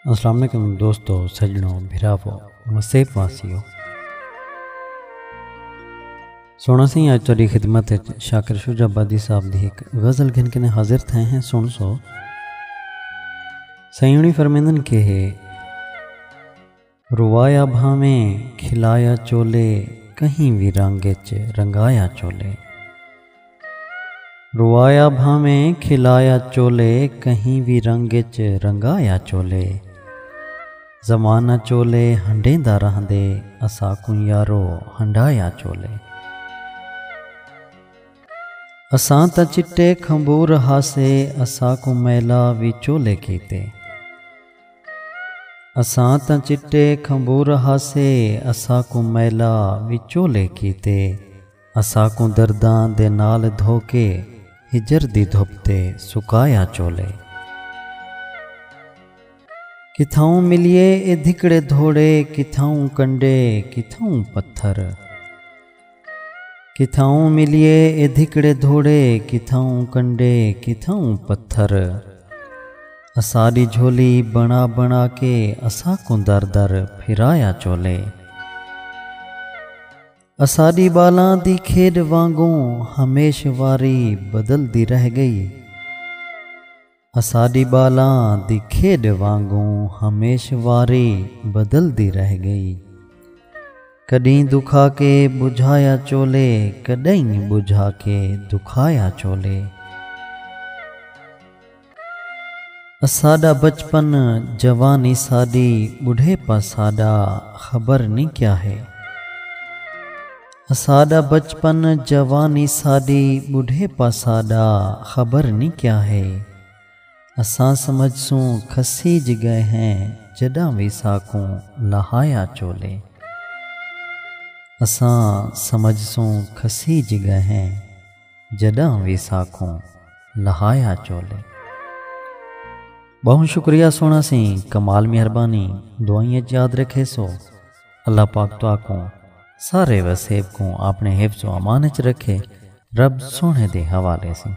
अस्सलाम वालेकुम दोस्तों, सजनों, भिरावो, मसेब वासियों। सोना सी अज तुहाडी खिदमत शाकिर शुजाबादी साहब दी एक गज़ल गिन के हाजिर थे हैं। सुन सो सयूनी फरमेंदन के है रुवाया भावें खिलाया चोले कहीं भी रंगे च रंगाया चोले। रुवाया भावें खिलाया चोले कहीं भी रंगे च रंगाया चोले। ज़माना चोले हंडेंदा रहंदे असाकू यारो हंडाया चोले। असां त चिट्टे खंबूर हासे असाकू मैला भी चोले कीते। असां त चिट्टे खंबूर हासे असाकू मैला भी चोले कीते। असाकू दर्दां दे नाल धोके हिजर दी धुपते सुकाया चोले। किथाऊं मिलिए ए धिकड़े धोड़े किथाऊं कंडे किथाऊं पत्थर। किथाऊं मिलिए ए धिकड़े धोड़े किथाऊं कंडे किथाऊं पत्थर। असारी झोली बना बना के असाकू दर दर फिराया चोले। असारी बालां दी खेड वांगूं हमेश वारी बदलदी रह गई। असारी बालां दी खेड वांगूं हमेश वारी बदलदी रह गई। कहीं दुखा के बुझाया चोले कहीं बुझा के दुखाया चोले। असाडा बचपन जवानी साडी बुढ़ेपा साडा खबर नहीं क्या है। असाडा बचपन जवानी साडी बुढ़ेपा साडा खबर नहीं क्या है। असां समझसूं खसीज गए हैं जडा विसाकूं लहाया चोले। असां समझसूं खसीज गए हैं जडा विसाकूं लहाया चोले। बहुत शुक्रिया सोना सी, कमाल मेहरबानी, दुआएं याद रखे सो। अल्लाह पाक तो को सारे वसेब को अपने हिफ्ज़ व अमान च रखे। रब सोने दे हवाले से।